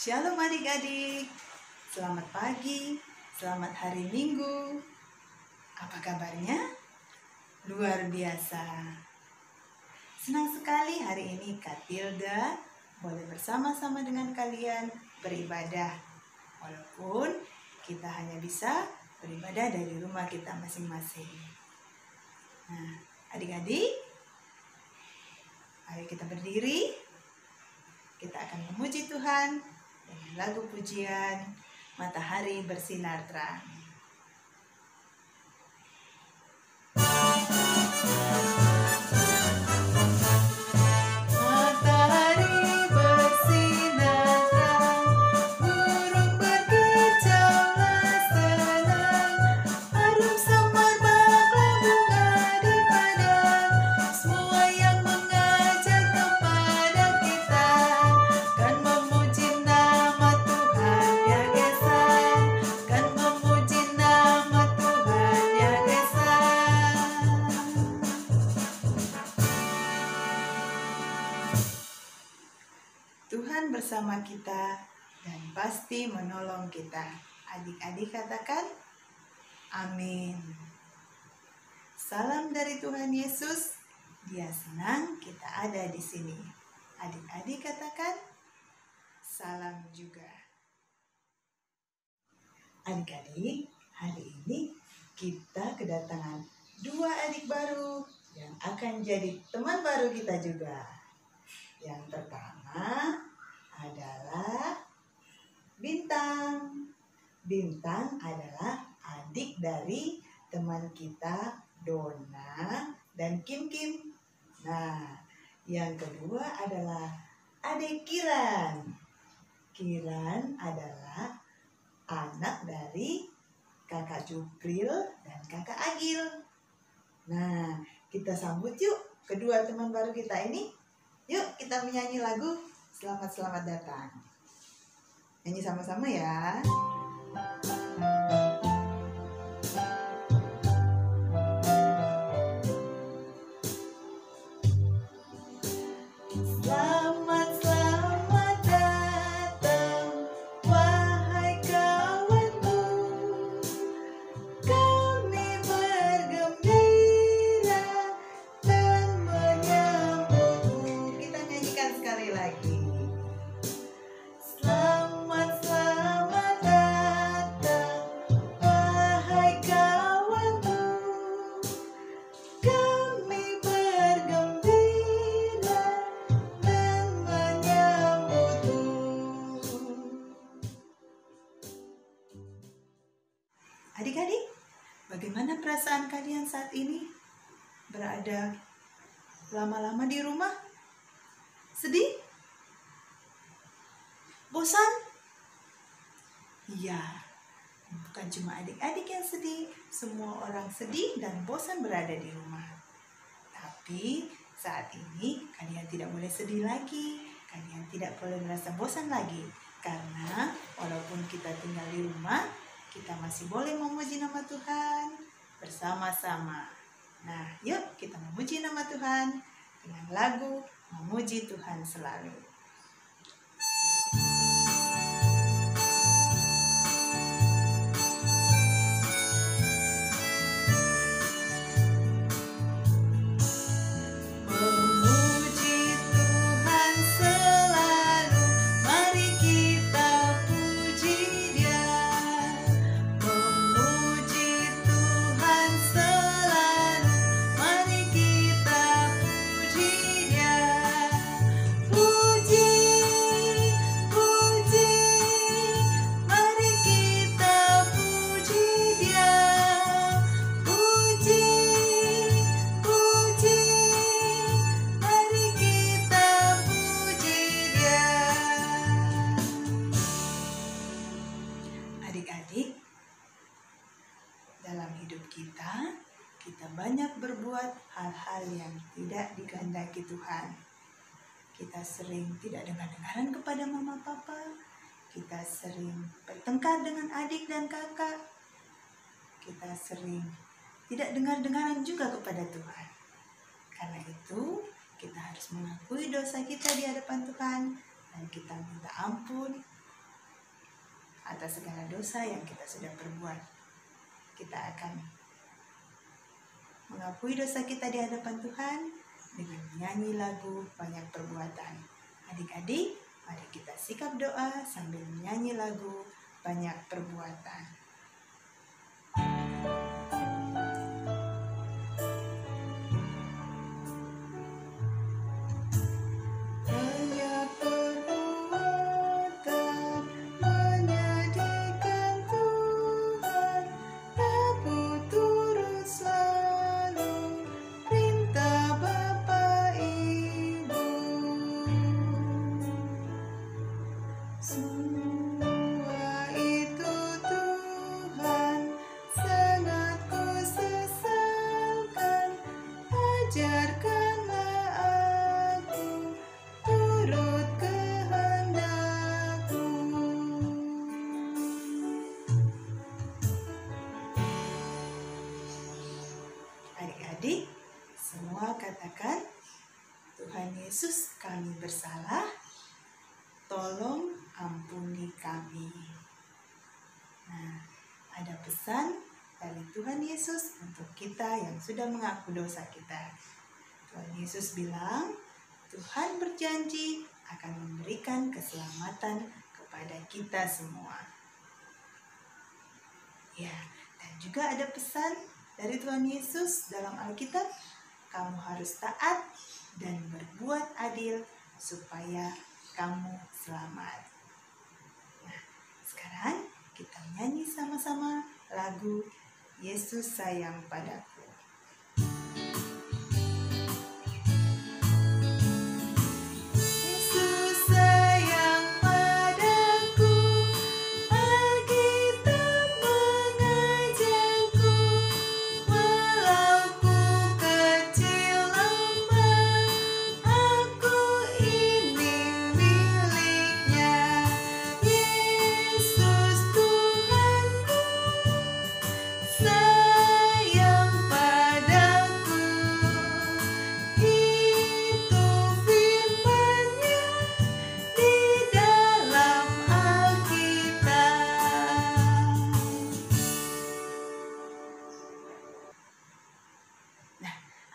Shalom adik-adik, selamat pagi, selamat hari Minggu. Apa kabarnya? Luar biasa. Senang sekali hari ini Kak Tilda boleh bersama-sama dengan kalian beribadah. Walaupun kita hanya bisa beribadah dari rumah kita masing-masing. Nah, adik-adik, ayo kita berdiri. Kita akan memuji Tuhan dengan lagu pujian Matahari Bersinar Terang. Tuhan bersama kita dan pasti menolong kita. Adik-adik katakan, amin. Salam dari Tuhan Yesus. Dia senang kita ada di sini. Adik-adik katakan, salam juga. Adik-adik, hari ini kita kedatangan dua adik baru yang akan jadi teman baru kita juga. Yang pertama adalah Bintang. Bintang adalah adik dari teman kita Dona dan Kim. Nah, yang kedua adalah adik Kiran. Kiran adalah anak dari kakak Jupril dan kakak Agil. Nah, kita sambut yuk kedua teman baru kita ini. Yuk kita menyanyi lagu Selamat Datang. Nyanyi sama-sama ya. Selamat datang, wahai kawanku. Kami bergembira dan menyambutmu. Kita nyanyikan sekali lagi. Selamat datang, wahai kawanku. Kami bergembira dan menyambutmu. Adik-adik, bagaimana perasaan kalian saat ini? Berada lama-lama di rumah? Sedih? Bosan? Iya, bukan cuma adik-adik yang sedih, semua orang sedih dan bosan berada di rumah. Tapi saat ini kalian tidak boleh sedih lagi, kalian tidak boleh merasa bosan lagi. Karena walaupun kita tinggal di rumah, kita masih boleh memuji nama Tuhan bersama-sama. Nah, yuk kita memuji nama Tuhan dengan lagu Memuji Tuhan Selalu. Adik-adik, dalam hidup kita banyak berbuat hal-hal yang tidak dikehendaki Tuhan. Kita sering tidak dengar-dengaran kepada mama papa. Kita sering bertengkar dengan adik dan kakak. Kita sering tidak dengar-dengaran juga kepada Tuhan. Karena itu, kita harus mengakui dosa kita di hadapan Tuhan dan kita minta ampun atas segala dosa yang kita sudah perbuat. Kita akan mengakui dosa kita di hadapan Tuhan dengan menyanyi lagu Banyak Perbuatan. Adik-adik, mari kita sikap doa sambil menyanyi lagu Banyak Perbuatan. Adik-adik, semua katakan, Tuhan Yesus, kami bersalah, tolong ampuni kami. Nah, ada pesan dari Tuhan Yesus untuk kita yang sudah mengaku dosa kita. Tuhan Yesus bilang, Tuhan berjanji akan memberikan keselamatan kepada kita semua. Ya, dan juga ada pesan dari Tuhan Yesus dalam Alkitab, kamu harus taat dan berbuat adil supaya kamu selamat. Nah, sekarang kita nyanyi sama-sama lagu Yesus Sayang Padaku.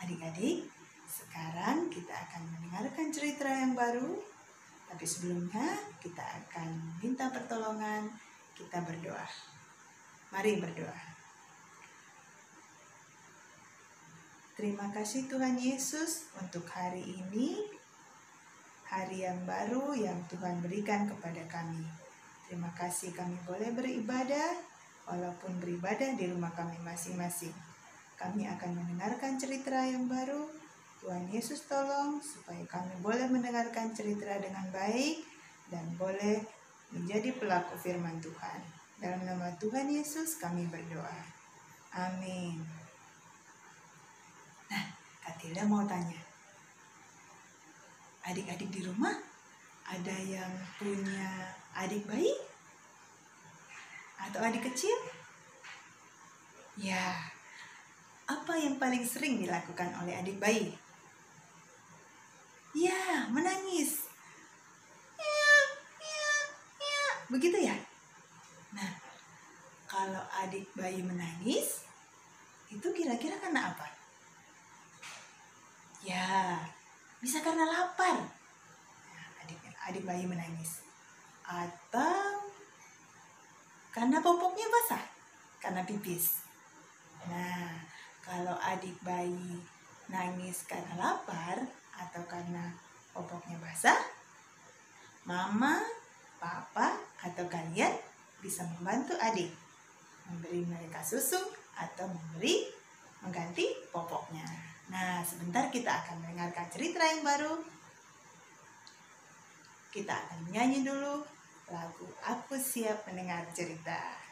Adik-adik, sekarang kita akan mendengarkan cerita yang baru. Tapi sebelumnya kita akan minta pertolongan, kita berdoa. Mari berdoa. Terima kasih Tuhan Yesus untuk hari ini, hari yang baru yang Tuhan berikan kepada kami. Terima kasih kami boleh beribadah, walaupun beribadah di rumah kami masing-masing. Kami akan mendengarkan cerita yang baru. Tuhan Yesus tolong supaya kami boleh mendengarkan cerita dengan baik dan boleh menjadi pelaku firman Tuhan. Dalam nama Tuhan Yesus kami berdoa. Amin. Nah, Kak Tilda mau tanya. Adik-adik di rumah ada yang punya adik bayi? Atau adik kecil? Ya. Apa yang paling sering dilakukan oleh adik bayi? Ya, menangis. Ya, ya, ya. Begitu ya? Nah, kalau adik bayi menangis, itu kira-kira karena apa? Ya, bisa karena lapar. Nah, adik bayi menangis. Atau karena popoknya basah, karena pipis. Nah, kalau adik bayi nangis karena lapar atau karena popoknya basah, mama, papa, atau kalian bisa membantu adik memberi mereka susu atau mengganti popoknya. Nah, sebentar kita akan mendengarkan cerita yang baru. Kita akan menyanyi dulu lagu Aku Siap Mendengar Cerita.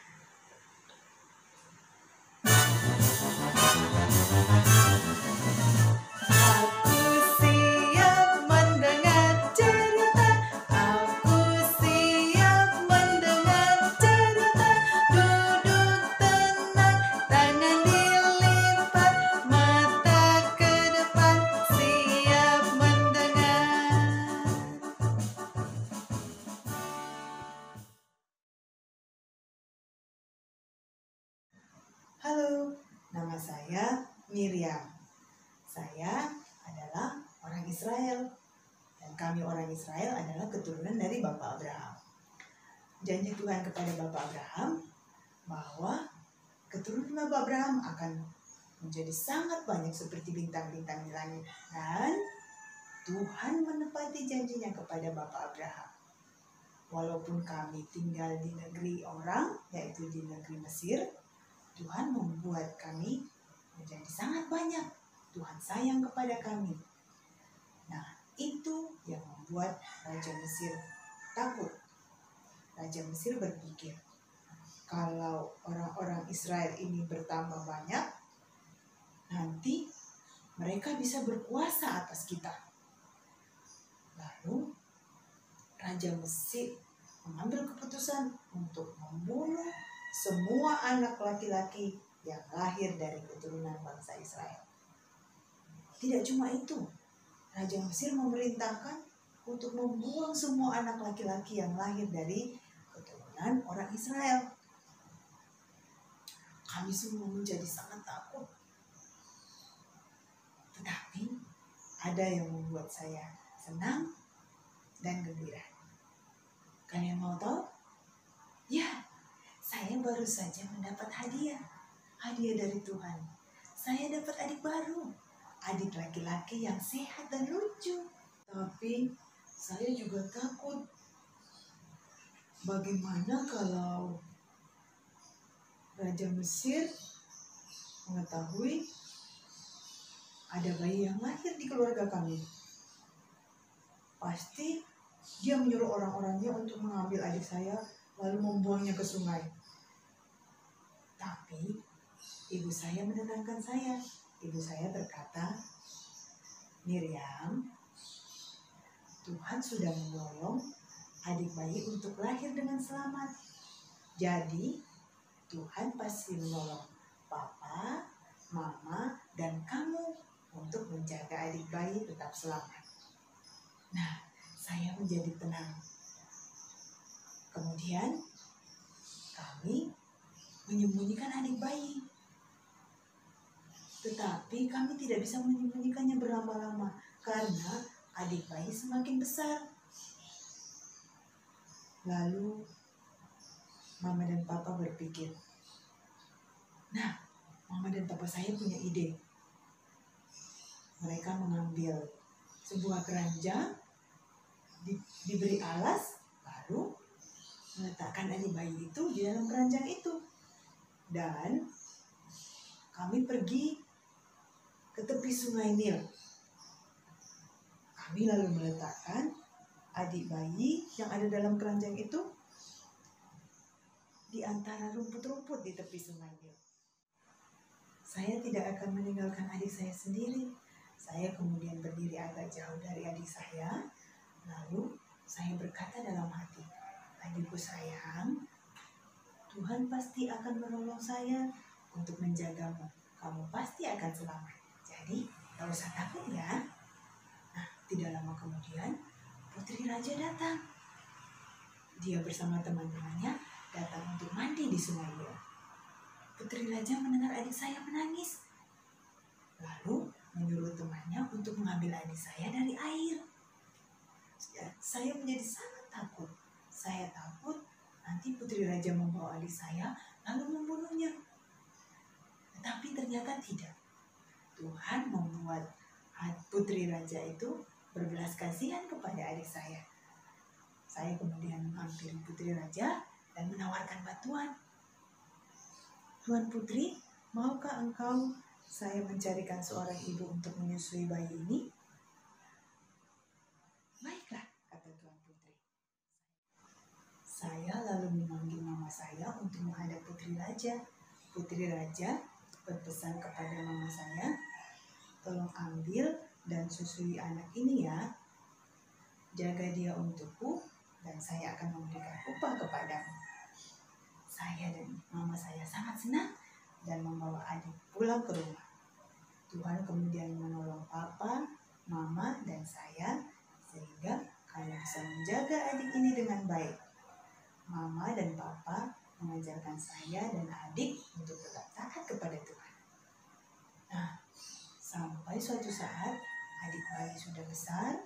Halo, nama saya Miriam. Saya adalah orang Israel. Dan kami orang Israel adalah keturunan dari Bapak Abraham. Janji Tuhan kepada Bapak Abraham bahwa keturunan Bapak Abraham akan menjadi sangat banyak seperti bintang-bintang di langit. Dan Tuhan menepati janjinya kepada Bapak Abraham. Walaupun kami tinggal di negeri orang, yaitu di negeri Mesir, Tuhan membuat kami menjadi sangat banyak. Tuhan sayang kepada kami. Nah, itu yang membuat Raja Mesir takut. Raja Mesir berpikir, kalau orang-orang Israel ini bertambah banyak, nanti mereka bisa berkuasa atas kita. Lalu Raja Mesir mengambil keputusan untuk membunuh semua anak laki-laki yang lahir dari keturunan bangsa Israel. Tidak cuma itu, Raja Mesir memerintahkan untuk membuang semua anak laki-laki yang lahir dari keturunan orang Israel. Kami semua menjadi sangat takut. Tetapi ada yang membuat saya senang dan gembira. Kalian mau tahu? Ya, saya baru saja mendapat hadiah dari Tuhan. Saya dapat adik baru, adik laki-laki yang sehat dan lucu. Tapi saya juga takut. Bagaimana kalau Raja Mesir mengetahui ada bayi yang lahir di keluarga kami? Pasti dia menyuruh orang-orangnya untuk mengambil adik saya lalu membuangnya ke sungai. Tapi ibu saya menenangkan saya. Ibu saya berkata, Miriam, Tuhan sudah menolong adik bayi untuk lahir dengan selamat. Jadi Tuhan pasti menolong papa, mama, dan kamu untuk menjaga adik bayi tetap selamat. Nah, saya menjadi tenang. Kemudian kami menyembunyikan adik bayi. Tetapi kami tidak bisa menyembunyikannya berlama-lama karena adik bayi semakin besar. Lalu mama dan papa berpikir, nah, mama dan papa saya punya ide. Mereka mengambil sebuah keranjang, diberi alas, lalu meletakkan adik bayi itu di dalam keranjang itu. Dan kami pergi ke tepi sungai Nil. Kami lalu meletakkan adik bayi yang ada dalam keranjang itu di antara rumput-rumput di tepi sungai Nil. Saya tidak akan meninggalkan adik saya sendiri. Saya kemudian berdiri agak jauh dari adik saya. Lalu saya berkata dalam hati, adikku sayang, Tuhan pasti akan menolong saya untuk menjagamu. Kamu pasti akan selamat. Jadi, gak usah takut ya. Nah, tidak lama kemudian, putri raja datang. Dia bersama teman-temannya datang untuk mandi di sungai Nil. Putri raja mendengar adik saya menangis. Lalu menyuruh temannya untuk mengambil adik saya dari air. Saya menjadi sangat takut. Saya takut nanti putri raja membawa adik saya lalu membunuhnya. Tetapi ternyata tidak. Tuhan membuat putri raja itu berbelas kasihan kepada adik saya. Saya kemudian menghampiri putri raja dan menawarkan bantuan. Tuan putri, maukah engkau saya mencarikan seorang ibu untuk menyusui bayi ini? Baiklah, kata Tuan putri. Saya lalu memanggil mama saya untuk menghadap putri raja. Putri raja berpesan kepada mama saya, tolong ambil dan susui anak ini ya. Jaga dia untukku dan saya akan memberikan upah kepadamu. Saya dan mama saya sangat senang dan membawa adik pulang ke rumah. Tuhan kemudian menolong papa, mama, dan saya sehingga kalian bisa menjaga adik ini dengan baik. Mama dan papa mengajarkan saya dan adik untuk tetap taat kepada Tuhan. Nah, sampai suatu saat adik bayi sudah besar,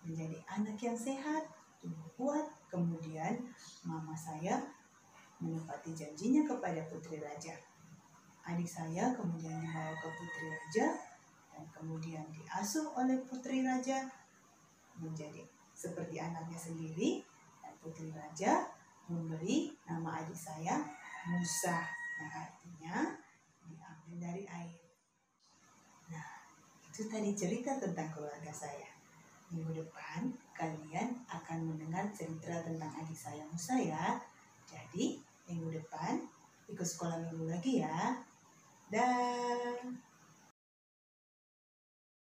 menjadi anak yang sehat, tumbuh kuat. Kemudian mama saya menepati janjinya kepada putri raja. Adik saya kemudian dibawa ke putri raja dan kemudian diasuh oleh putri raja menjadi seperti anaknya sendiri, dan putri raja memberi nama adik saya Musa, yang artinya diambil dari air. Nah, itu tadi cerita tentang keluarga saya. Minggu depan kalian akan mendengar cerita tentang adik saya Musa ya. Jadi minggu depan ikut sekolah minggu lagi ya. Dan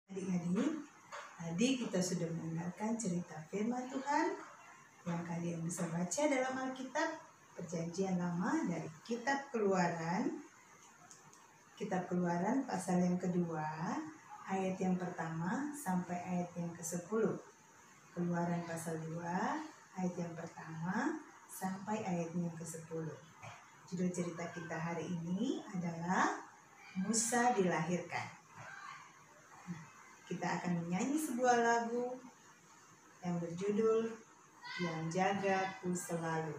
adik-adik, tadi kita sudah mendengarkan cerita firman Tuhan yang kalian bisa baca dalam Alkitab Perjanjian Lama dari Kitab Keluaran pasal yang kedua, ayat yang pertama sampai ayat yang ke-10. Keluaran pasal 2, ayat yang pertama sampai ayat yang ke-10. Judul cerita kita hari ini adalah Musa dilahirkan. Kita akan menyanyi sebuah lagu yang berjudul Yang Jagaku Selalu.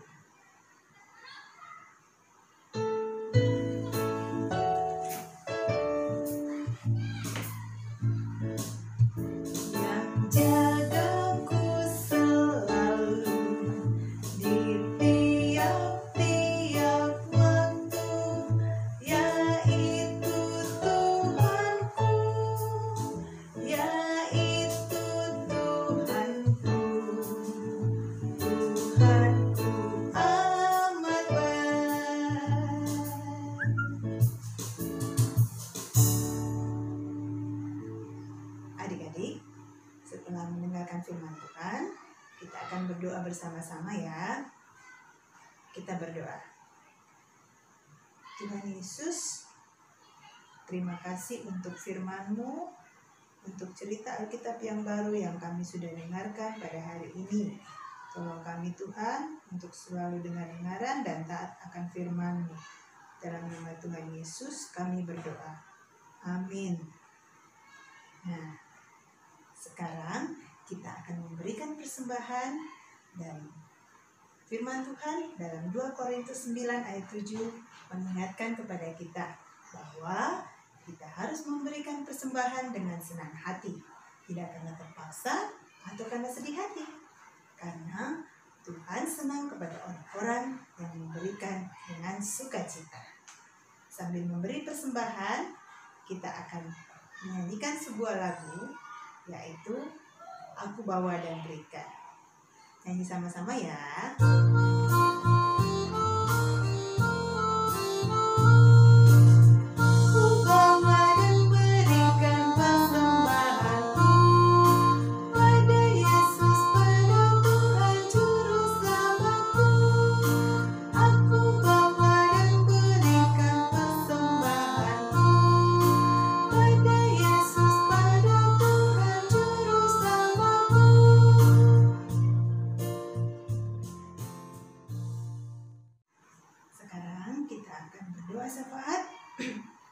Setelah mendengarkan firman Tuhan, kita akan berdoa bersama-sama ya. Kita berdoa. Tuhan Yesus, terima kasih untuk firman-Mu, untuk cerita Alkitab yang baru yang kami sudah dengarkan pada hari ini. Tolong kami Tuhan untuk selalu dengar-dengaran dan taat akan firman-Mu. Dalam nama Tuhan Yesus kami berdoa. Amin. Nah, sekarang kita akan memberikan persembahan, dan firman Tuhan dalam 2 Korintus 9 ayat 7 mengingatkan kepada kita bahwa kita harus memberikan persembahan dengan senang hati, tidak karena terpaksa atau karena sedih hati, karena Tuhan senang kepada orang-orang yang memberikan dengan sukacita. Sambil memberi persembahan, kita akan menyanyikan sebuah lagu, yaitu Aku Bawa dan Berikan. Nyanyi sama-sama ya.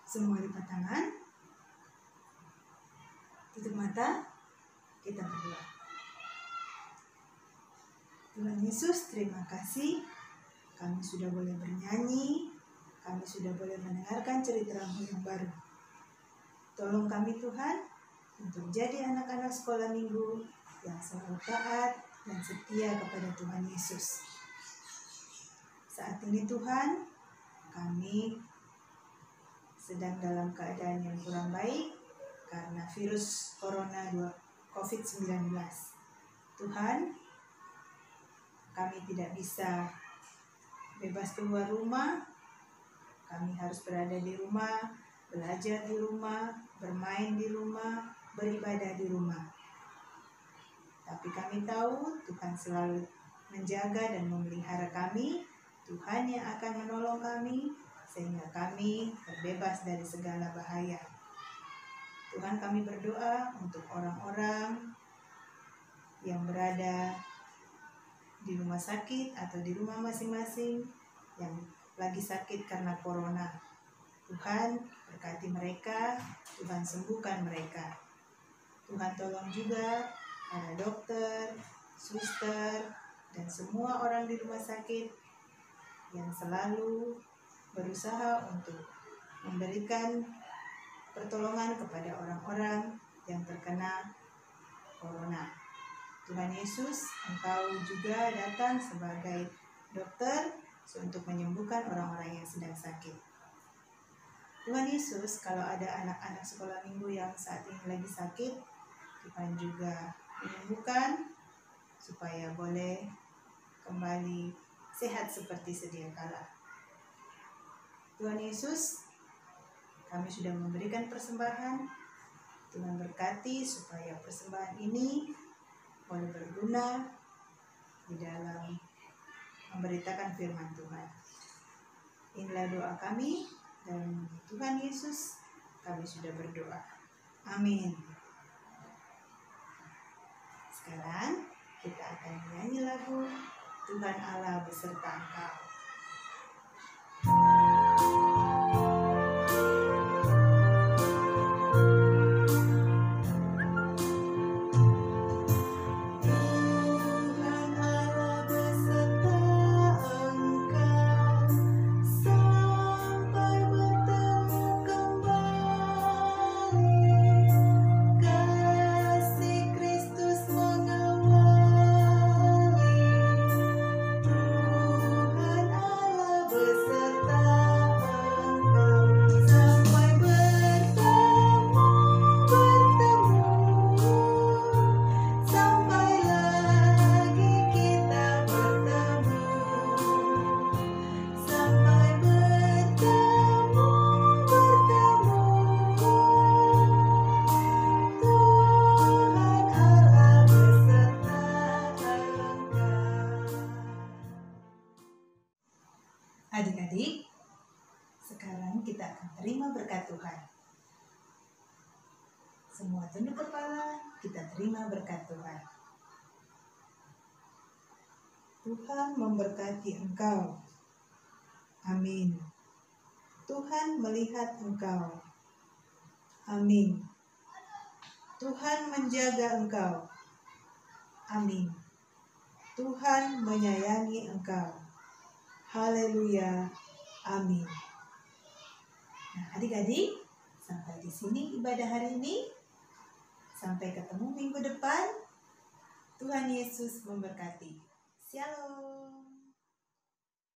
Semua lipat tangan, tutup mata, kita berdoa. Tuhan Yesus, terima kasih kami sudah boleh bernyanyi, kami sudah boleh mendengarkan cerita-Mu yang baru. Tolong kami Tuhan untuk jadi anak-anak sekolah minggu yang selalu taat dan setia kepada Tuhan Yesus. Saat ini Tuhan, kami sedang dalam keadaan yang kurang baik karena virus corona COVID-19. Tuhan, kami tidak bisa bebas keluar rumah, kami harus berada di rumah, belajar di rumah, bermain di rumah, beribadah di rumah. Tapi kami tahu Tuhan selalu menjaga dan memelihara kami. Tuhan yang akan menolong kami sehingga kami terbebas dari segala bahaya. Tuhan, kami berdoa untuk orang-orang yang berada di rumah sakit atau di rumah masing-masing, yang lagi sakit karena corona. Tuhan berkati mereka, Tuhan sembuhkan mereka. Tuhan tolong juga para dokter, suster, dan semua orang di rumah sakit yang selalu berusaha untuk memberikan pertolongan kepada orang-orang yang terkena corona. Tuhan Yesus, Engkau juga datang sebagai dokter untuk menyembuhkan orang-orang yang sedang sakit. Tuhan Yesus, kalau ada anak-anak sekolah minggu yang saat ini lagi sakit, Tuhan juga menyembuhkan supaya boleh kembali sehat seperti sedia kala. Tuhan Yesus, kami sudah memberikan persembahan. Tuhan berkati supaya persembahan ini boleh berguna di dalam memberitakan firman Tuhan. Inilah doa kami, dan Tuhan Yesus kami sudah berdoa. Amin. Sekarang kita akan menyanyi lagu Tuhan Allah beserta Engkau. Adik-adik, sekarang kita akan terima berkat Tuhan. Semua tunduk kepala, kita terima berkat Tuhan. Tuhan memberkati engkau. Amin. Tuhan melihat engkau. Amin. Tuhan menjaga engkau. Amin. Tuhan menyayangi engkau. Haleluya. Amin. Nah, adik-adik, sampai di sini ibadah hari ini. Sampai ketemu minggu depan. Tuhan Yesus memberkati. Shalom.